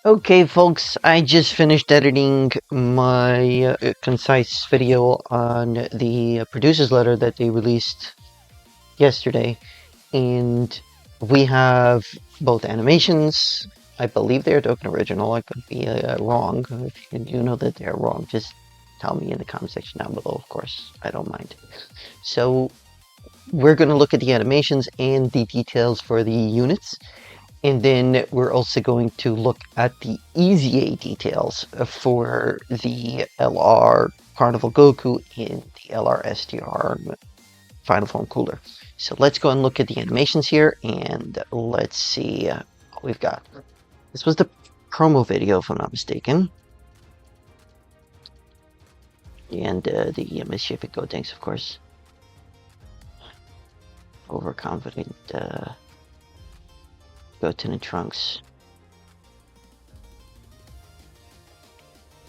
Okay, folks, I just finished editing my concise video on the producer's letter that they released yesterday, and we have both animations. I believe they're DOkkan original. I could be wrong. If you know that they're wrong, just tell me in the comment section down below, of course. I don't mind. So, we're going to look at the animations and the details for the units. And then we're also going to look at the EZA details for the LR Carnival Goku and the LR STR Final Form Cooler. So let's go and look at the animations here, and let's see what we've got. This was the promo video, if I'm not mistaken. And the Mischief Gotenks, of course. Overconfident Goten and Trunks.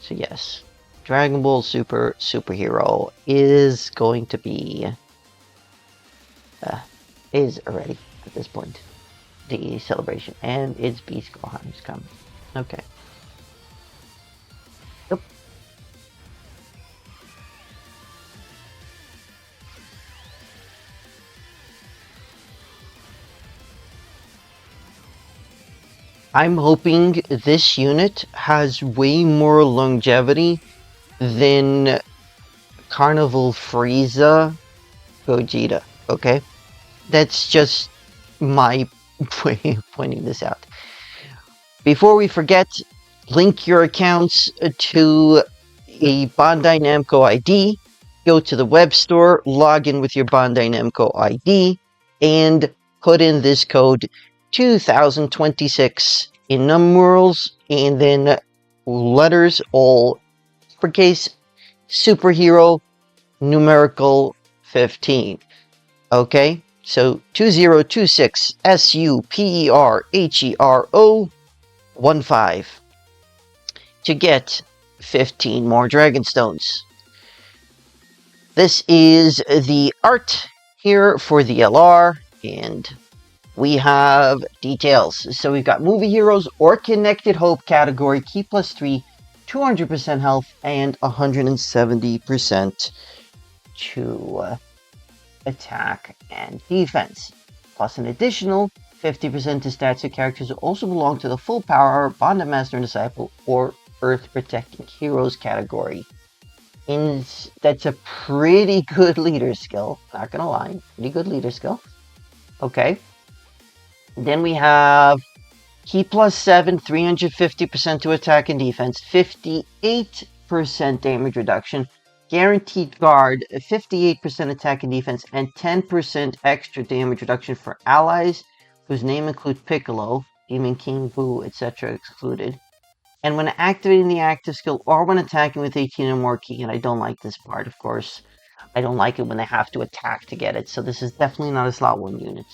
So yes, Dragon Ball Super Superhero is going to be is already at this point the celebration, and it's Beast Gohan is coming. Okay. Yep. I'm hoping this unit has way more longevity than Carnival Frieza Gogeta, okay? That's just my way of pointing this out. Before we forget, link your accounts to a Bandai Namco ID, go to the web store, log in with your Bandai Namco ID, and put in this code 2026 in numerals, and then letters, all uppercase, superhero, numerical 15. Okay? So 2026 SUPERHERO 15 to get 15 more Dragon Stones. This is the art here for the LR, and we have details. So we've got Movie Heroes or Connected Hope category, Key plus 3, 200% health, and 170% to attack and defense. Plus an additional 50% to stats of characters who also belong to the full power Bond Master and Disciple or Earth Protecting Heroes category. And that's a pretty good leader skill, not gonna lie, pretty good leader skill. Okay. Then we have Key plus 7, 350% to attack and defense, 58% damage reduction, Guaranteed Guard, 58% attack and defense, and 10% extra damage reduction for allies whose name includes Piccolo, Demon King, Buu, etc. excluded. And when activating the active skill or when attacking with 18 or more key, and I don't like this part, of course. I don't like it when they have to attack to get it, so this is definitely not a slot 1 unit.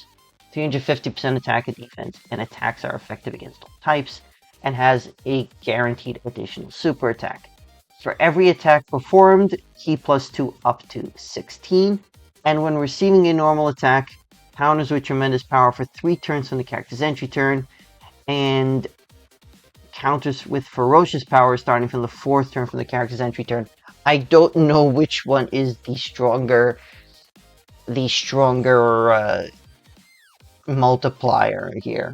350% attack and defense, and attacks are effective against all types, and has a guaranteed additional super attack. For every attack performed, Key plus 2 up to 16, and when receiving a normal attack, counters with tremendous power for 3 turns from the character's entry turn, and counters with ferocious power starting from the 4th turn from the character's entry turn. I don't know which one is the stronger multiplier here.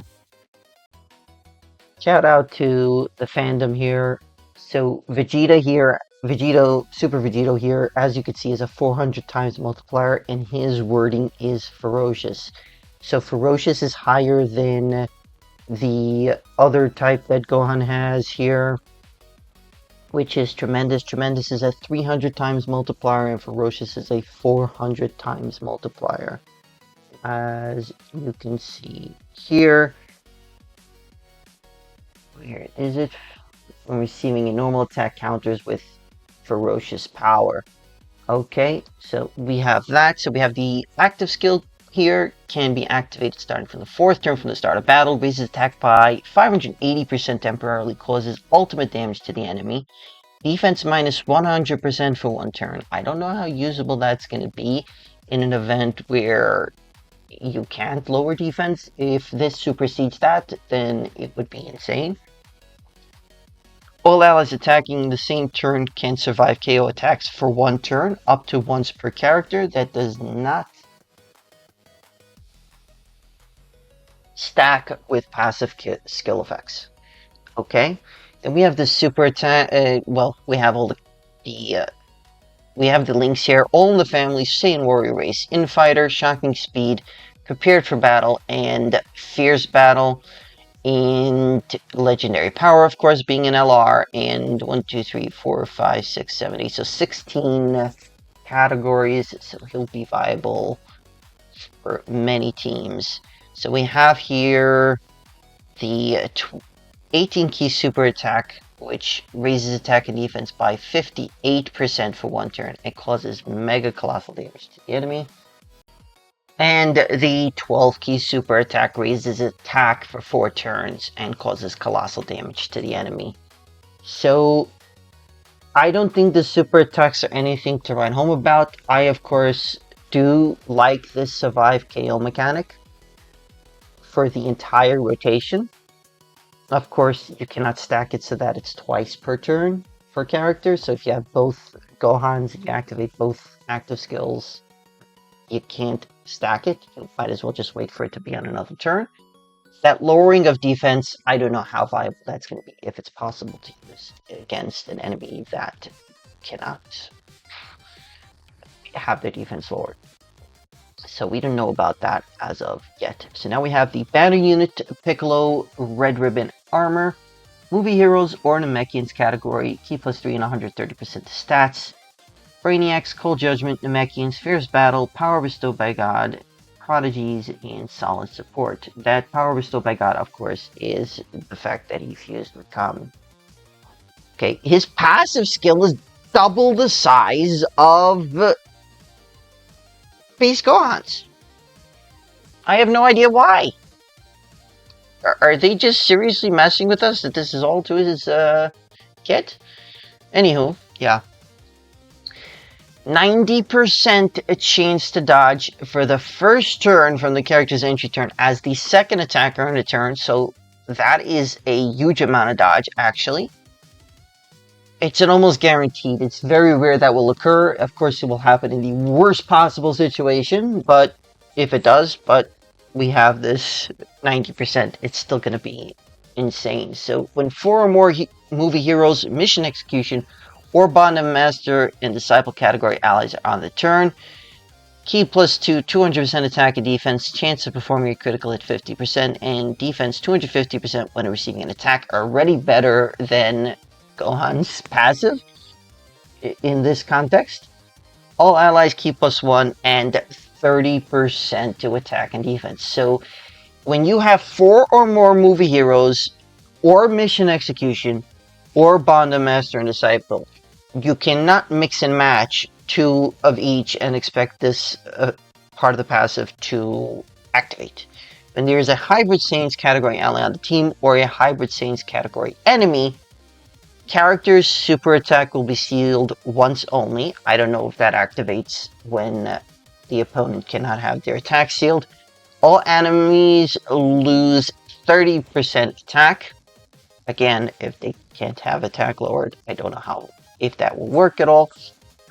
Shout out to the fandom here. So Vegeta here, Super Vegito here, as you can see, is a 400 times multiplier, and his wording is ferocious. So ferocious is higher than the other type that Gohan has here, which is tremendous. Tremendous is a 300 times multiplier, and ferocious is a 400 times multiplier. As you can see here, where is it? When receiving a normal attack, counters with ferocious power. Okay, so we have that. So we have the active skill here, can be activated starting from the 4th turn from the start of battle, raises attack by 580% temporarily, causes ultimate damage to the enemy. Defense minus 100% for 1 turn. I don't know how usable that's going to be in an event where you can't lower defense. If this supersedes that, then it would be insane. All allies attacking the same turn can survive KO attacks for 1 turn, up to once per character. That does not stack with passive skill effects. Okay? Then we have the super attack. Well, we have all we have the links here. All in the family, Saiyan warrior race, Infighter, shocking speed, prepared for battle, and fierce battle. And legendary power, of course, being an LR, and 1, 2, 3, 4, 5, 6, 7, 8. So 16 categories, so he'll be viable for many teams. So we have here the 18 key super attack, which raises attack and defense by 58% for 1 turn. It causes mega colossal damage to the enemy. And the 12 key super attack raises attack for 4 turns and causes colossal damage to the enemy. So I don't think the super attacks are anything to write home about. I, of course, do like this survive KO mechanic for the entire rotation. Of course, you cannot stack it so that it's twice per turn for characters. So if you have both Gohans and you activate both active skills, you can't stack it. You might as well just wait for it to be on another turn. That lowering of defense, I don't know how viable that's going to be, if it's possible to use against an enemy that cannot have their defense lowered. So we don't know about that as of yet. So now we have the Banner Unit, Piccolo, Red Ribbon Armor, Movie Heroes or Namekians category, key +3 and 130% to stats. Brainiacs, Cold Judgment, Namekians, Fierce Battle, Power Bestowed by God, Prodigies, and Solid Support. That Power Bestowed by God, of course, is the fact that he fused with Kami. Okay, his passive skill is double the size of Beast Gohan's. I have no idea why. Are they just seriously messing with us that this is all to his kit? Anywho, yeah. 90% chance to dodge for the first turn from the character's entry turn as the second attacker in a turn, so that is a huge amount of dodge, actually. It's an almost guaranteed. It's very rare that will occur. Of course, it will happen in the worst possible situation, but if it does, but we have this 90%, it's still going to be insane. So when 4 or more movie heroes, mission execution, or Bondam Master and Disciple category allies are on the turn, key +2, 200% attack and defense, chance of performing a critical hit 50%, and defense 250% when receiving an attack are already better than Gohan's passive in this context. All allies key +1 and 30% to attack and defense. So when you have 4 or more movie heroes, or mission execution, or Bondam Master and Disciple, you cannot mix and match 2 of each and expect this part of the passive to activate. When there is a Hybrid Saiyans category ally on the team, or a Hybrid Saiyans category enemy, character's super attack will be sealed once only. I don't know if that activates when the opponent cannot have their attack sealed. All enemies lose 30% attack. Again, if they can't have attack lowered, I don't know if that will work at all.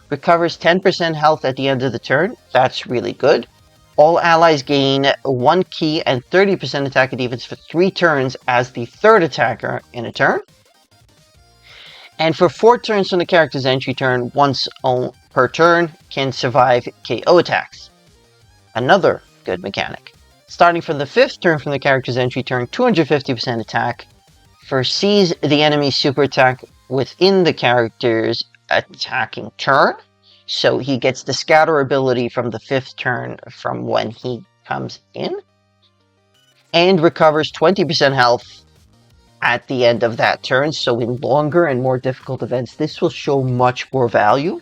Recovers 10% health at the end of the turn. That's really good. All allies gain 1 key and 30% attack and defense for 3 turns as the third attacker in a turn. And for 4 turns from the character's entry turn, once per turn, can survive KO attacks. Another good mechanic. Starting from the 5th turn from the character's entry turn, 250% attack, foresees the enemy's super attack within the character's attacking turn. So he gets the scatter ability from the 5th turn from when he comes in. And recovers 20% health at the end of that turn, so in longer and more difficult events, this will show much more value.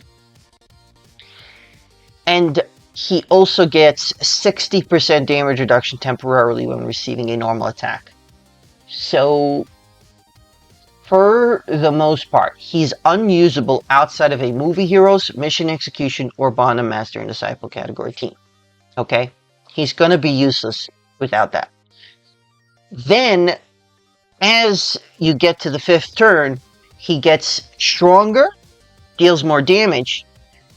And he also gets 60% damage reduction temporarily when receiving a normal attack. So, for the most part, he's unusable outside of a movie heroes, mission execution, or Bondam Master and Disciple category team. Okay? He's going to be useless without that. Then, as you get to the 5th turn, he gets stronger, deals more damage.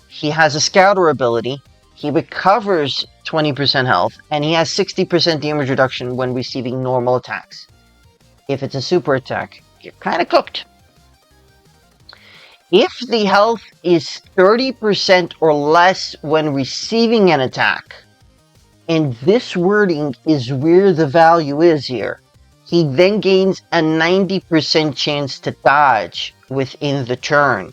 He has a scouter ability. He recovers 20% health, and he has 60% damage reduction when receiving normal attacks. If it's a super attack, you're kind of cooked. If the health is 30% or less when receiving an attack, and this wording is where the value is here, he then gains a 90% chance to dodge within the turn.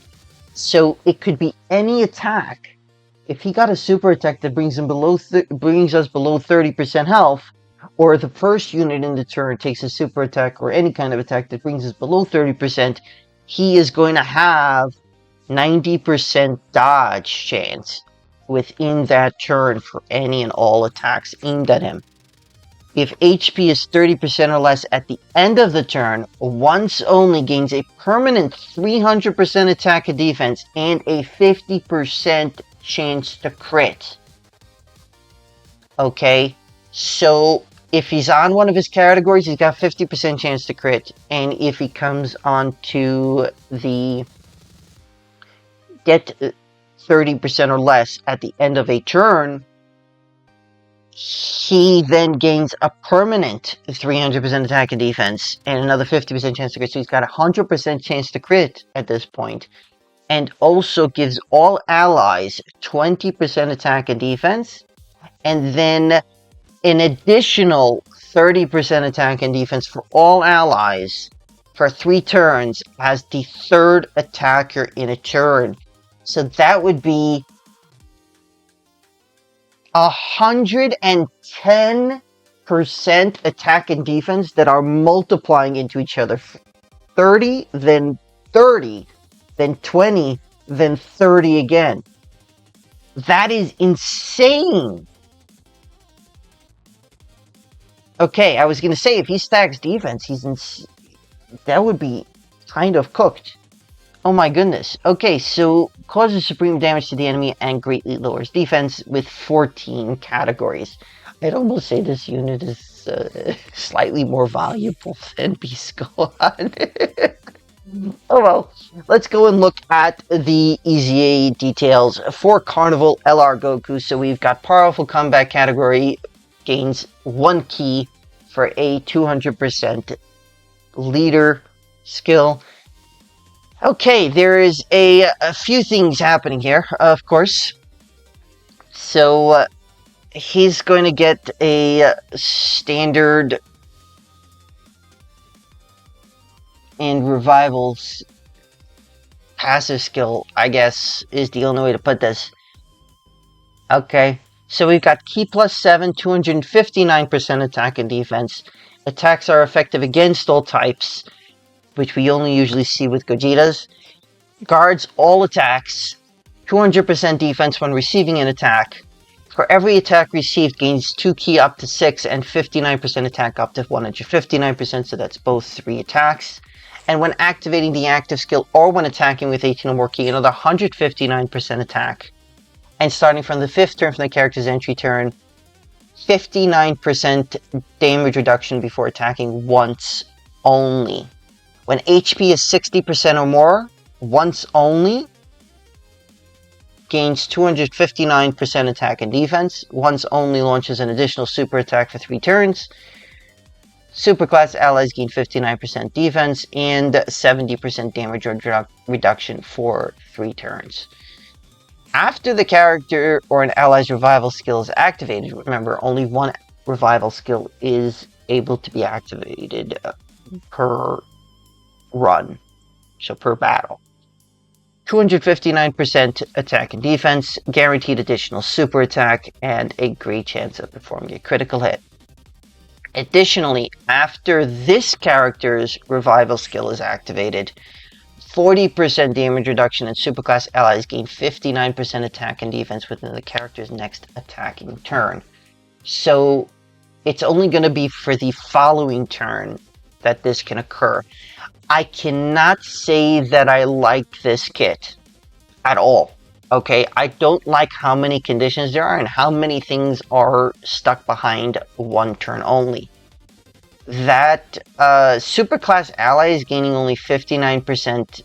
So it could be any attack. If he got a super attack that brings us below 30% health, or the first unit in the turn takes a super attack or any kind of attack that brings us below 30%, he is going to have 90% dodge chance within that turn for any and all attacks aimed at him. If HP is 30% or less at the end of the turn, once only gains a permanent 300% attack and defense and a 50% chance to crit. Okay, so if he's on one of his categories, he's got 50% chance to crit, and if he comes onto the get 30% or less at the end of a turn, he then gains a permanent 300% attack and defense and another 50% chance to crit. So he's got a 100% chance to crit at this point, and also gives all allies 20% attack and defense, and then an additional 30% attack and defense for all allies for 3 turns as the third attacker in a turn. So that would be 110% attack and defense that are multiplying into each other. 30, then 30, then 20, then 30 again. That is insane. Okay, I was going to say, if he stacks defense, that would be kind of cooked. Oh my goodness. Okay, so causes supreme damage to the enemy and greatly lowers defense with 14 categories. I'd almost say this unit is slightly more valuable than Beast Gohan. Oh well, let's go and look at the EZA details for Carnival LR Goku. So we've got powerful combat category, gains 1 key for a 200% leader skill. Okay, there is a few things happening here, of course. So, he's going to get a standard and revivals passive skill, I guess, is the only way to put this. Okay, so we've got Key plus 7, 259% attack and defense. Attacks are effective against all types, which we only usually see with Gogeta's. Guards all attacks, 200% defense when receiving an attack. For every attack received, gains 2 ki up to 6 and 59% attack up to 159%, so that's both 3 attacks. And when activating the active skill or when attacking with 18 or more ki, another 159% attack. And starting from the 5th turn from the character's entry turn, 59% damage reduction before attacking once only. When HP is 60% or more, once only, gains 259% attack and defense. Once only launches an additional super attack for 3 turns. Superclass allies gain 59% defense and 70% damage reduction for 3 turns. After the character or an ally's revival skill is activated, remember, only 1 revival skill is able to be activated per run, so per battle. 259% attack and defense, guaranteed additional super attack, and a great chance of performing a critical hit. Additionally, after this character's revival skill is activated, 40% damage reduction and superclass allies gain 59% attack and defense within the character's next attacking turn. So it's only going to be for the following turn that this can occur. I cannot say that I like this kit at all. Okay, I don't like how many conditions there are and how many things are stuck behind 1 turn only. that superclass ally is gaining only 59%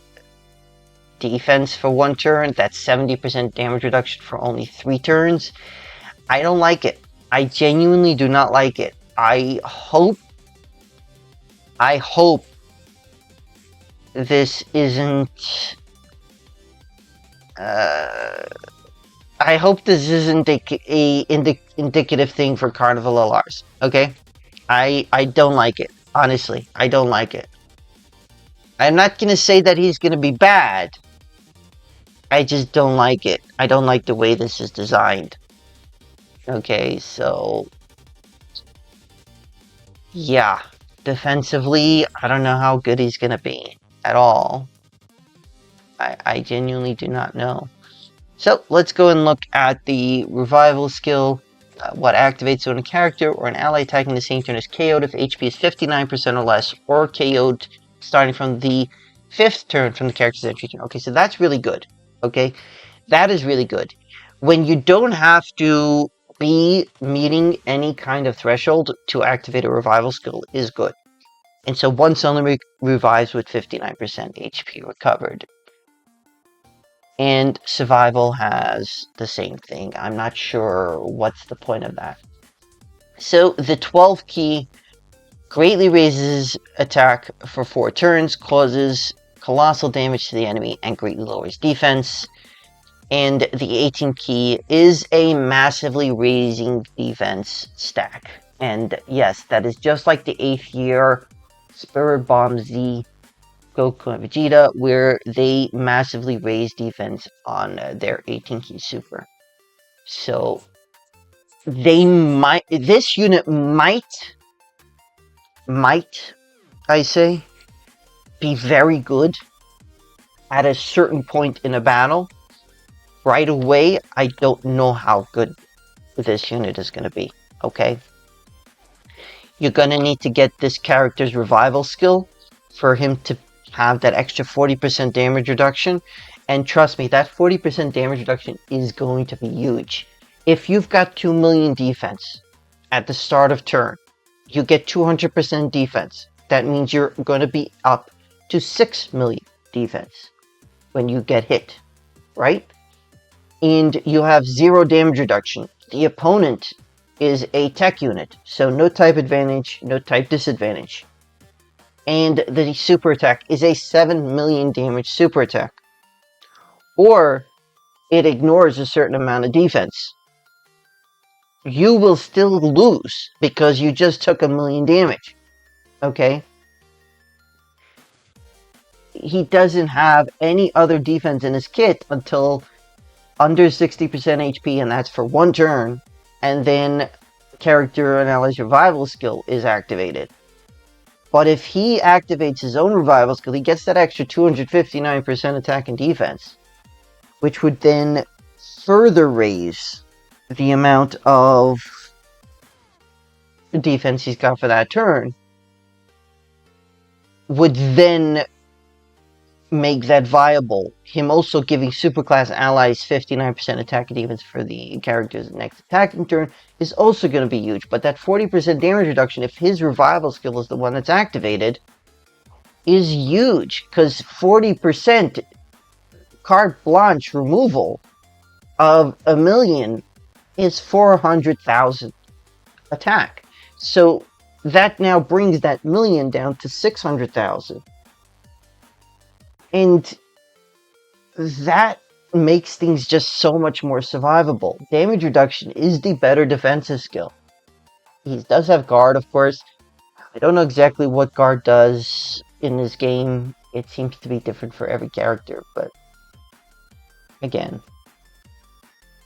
defense for 1 turn. That's 70% damage reduction for only 3 turns. I don't like it. I genuinely do not like it. I hope this isn't I hope this isn't a indicative thing for Carnival LRs, okay? I don't like it. Honestly, I don't like it. I'm not gonna say that he's gonna be bad. I just don't like it. I don't like the way this is designed. Okay, so... yeah. Defensively, I don't know how good he's gonna be. At all. I genuinely do not know. So, let's go and look at the revival skill. What activates when a character or an ally attacking the same turn is KO'd if HP is 59% or less, or KO'd starting from the 5th turn from the character's entry turn. Okay, so that's really good. Okay, that is really good. When you don't have to be meeting any kind of threshold to activate a revival skill is good. And so once only revives with 59% HP recovered. And survival has the same thing. I'm not sure what's the point of that. So the 12 key greatly raises attack for 4 turns, causes colossal damage to the enemy, and greatly lowers defense. And the 18 key is a massively raising defense stack. And yes, that is just like the 8th year Spirit Bomb Z Goku and Vegeta, where they massively raise defense on their 18 key super. So this unit might, I say, be very good at a certain point in a battle. Right away, I don't know how good this unit is going to be, okay? You're going to need to get this character's revival skill for him to have that extra 40% damage reduction. And trust me, that 40% damage reduction is going to be huge. If you've got 2 million defense at the start of turn, you get 200% defense. That means you're going to be up to 6 million defense when you get hit, right? And you have 0 damage reduction. The opponent is a tech unit, so no type advantage, no type disadvantage. And the super attack is a 7 million damage super attack. Or it ignores a certain amount of defense. You will still lose because you just took 1 million damage. Okay? He doesn't have any other defense in his kit until under 60% HP, and that's for 1 turn, and then character and ally's revival skill is activated. But if he activates his own revival skill, he gets that extra 259% attack and defense, which would then further raise the amount of defense he's got for that turn, would then make that viable. Him also giving superclass allies 59% attack and defense for the character's next attacking turn is also going to be huge. But that 40% damage reduction, if his revival skill is the one that's activated, is huge. Because 40% carte blanche removal of 1 million is 400,000 attack. So that now brings that 1 million down to 600,000. And that makes things just so much more survivable. Damage reduction is the better defensive skill. He does have guard, of course. I don't know exactly what guard does in this game. It seems to be different for every character, but again,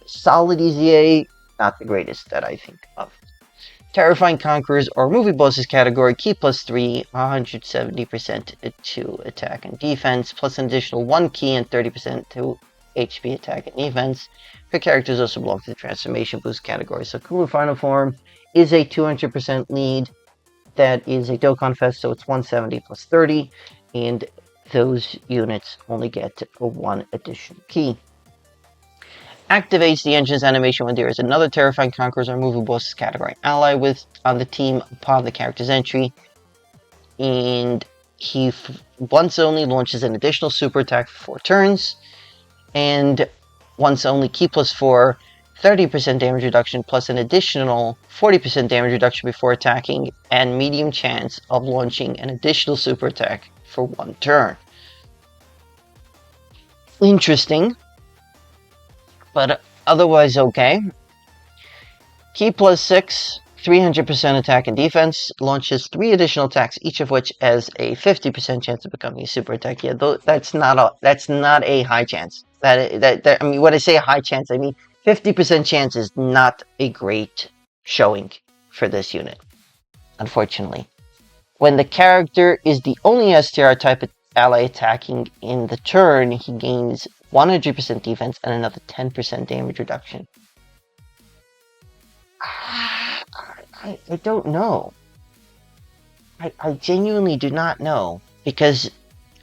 solid EZA, not the greatest that I think of. Terrifying Conquerors or Movie Bosses category, key +3, 170% to attack and defense, plus an additional 1 key and 30% to HP attack and defense. For characters also belong to the Transformation Boost category. So Cooler Final Form is a 200% lead. That is a Dokkan Fest, so it's 170 plus 30, and those units only get a 1 additional key. Activates the engine's animation when there is another terrifying conquerors or movable boss category ally on the team upon the character's entry. And he once only launches an additional super attack for 4 turns. And once only Ki plus 4, 30% damage reduction plus an additional 40% damage reduction before attacking, and medium chance of launching an additional super attack for 1 turn. Interesting, but otherwise okay. Ki plus 6, 300% attack and defense, launches 3 additional attacks, each of which has a 50% chance of becoming a super attack. Yeah, that's not a high chance. I mean, when I say a high chance, I mean 50% chance is not a great showing for this unit, unfortunately. When the character is the only STR type ally attacking in the turn, he gains 100% defense and another 10% damage reduction. I don't know. I genuinely do not know, because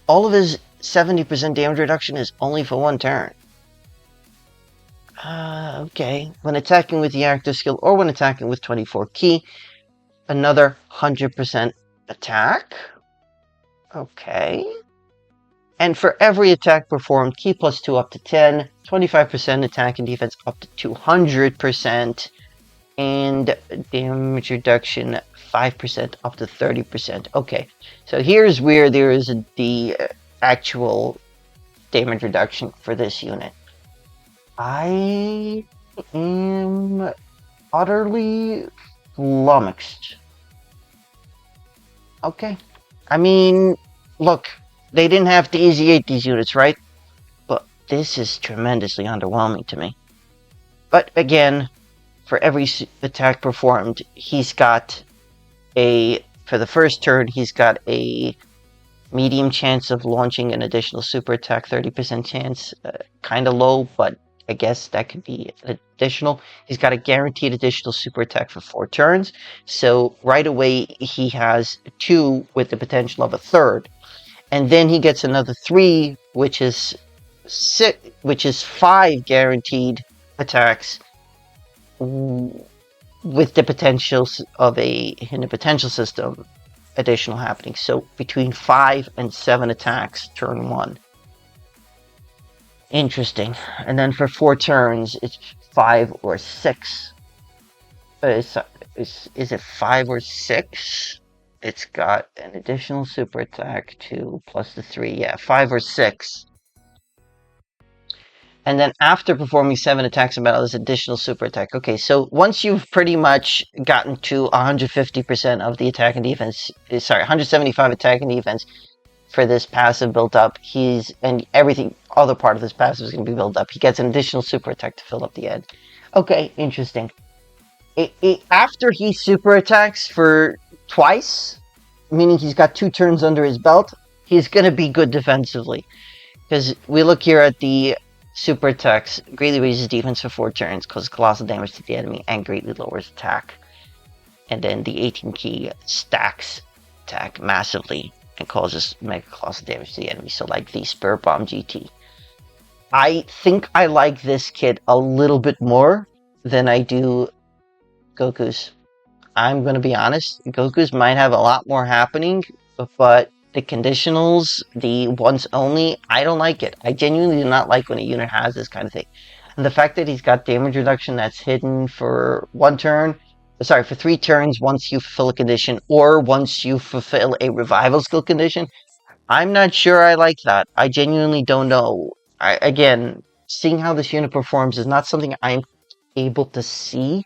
all of his 70% damage reduction is only for 1 turn. Okay. When attacking with the active skill or when attacking with 24 Ki, another 100% attack. Okay. And for every attack performed, Ki plus 2 up to 10, 25% attack and defense up to 200%, and damage reduction 5% up to 30%. Okay, so here's where there is the actual damage reduction for this unit. I am utterly flummoxed. Okay. I mean, look, they didn't have to EZA these units, right? But this is tremendously underwhelming to me. But again, for every attack performed, he's got for the first turn, he's got a medium chance of launching an additional super attack, 30% chance. Kind of low, but I guess that could be additional. He's got a guaranteed additional super attack for 4 turns. So right away, he has 2 with the potential of a 3rd. And then he gets another 3, which is 5 guaranteed attacks with the potential of in a potential system additional happening. So between 5 and 7 attacks turn 1. Interesting. And then for 4 turns, it's 5 or 6. Is it 5 or 6? It's got an additional super attack 2 plus the 3. Yeah, 5 or 6. And then after performing 7 attacks in battle, there's additional super attack. Okay, so once you've pretty much gotten to 150% of the attack and defense, 175 attack and defense for this passive built up, and everything, other part of this passive is going to be built up. He gets an additional super attack to fill up the end. Okay, interesting. After he super attacks for twice, meaning he's got 2 turns under his belt, he's going to be good defensively. Because we look here at the super attacks, greatly raises defense for 4 turns, causes colossal damage to the enemy, and greatly lowers attack. And then the 18 Ki stacks attack massively and causes mega colossal damage to the enemy. So like the Spur Bomb GT. I think I like this kit a little bit more than I do Goku's. I'm going to be honest, Goku's might have a lot more happening, but the conditionals, the once only, I don't like it. I genuinely do not like when a unit has this kind of thing. And the fact that he's got damage reduction that's hidden for 1 turn, for 3 turns once you fulfill a condition, or once you fulfill a revival skill condition, I'm not sure I like that. I genuinely don't know. Again, seeing how this unit performs is not something I'm able to see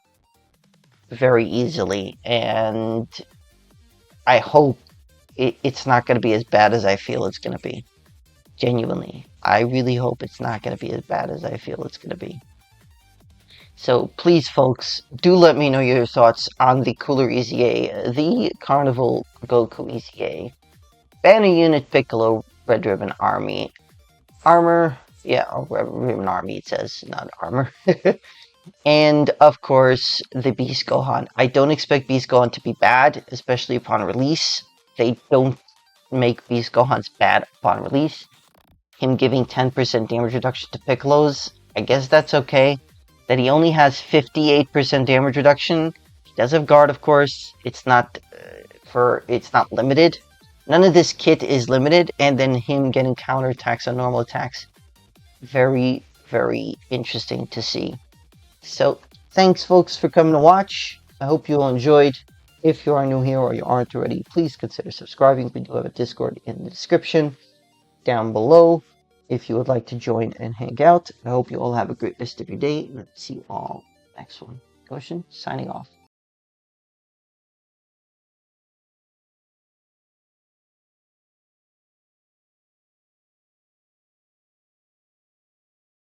very easily, and I hope it's not going to be as bad as I feel it's going to be. Genuinely. I really hope it's not going to be as bad as I feel it's going to be. So please, folks, do let me know your thoughts on the Cooler EZA, the Carnival Goku EZA, Banner Unit Piccolo Red Ribbon Army, Armor, Red Ribbon Army it says, not Armor, and of course the Beast Gohan. I don't expect Beast Gohan to be bad, especially upon release. They don't make Beast Gohans bad upon release. Him giving 10% damage reduction to Piccolo's I guess that's okay. That he only has 58% damage reduction. He does have guard, of course. It's not it's not limited. None of this kit is limited, and then him getting counterattacks on normal attacks. Very, very interesting to see. So, thanks folks for coming to watch. I hope you all enjoyed. If you are new here or you aren't already, please consider subscribing. We do have a Discord in the description down below if you would like to join and hang out. I hope you all have a great rest of your day, and see you all next one. Goshin, signing off.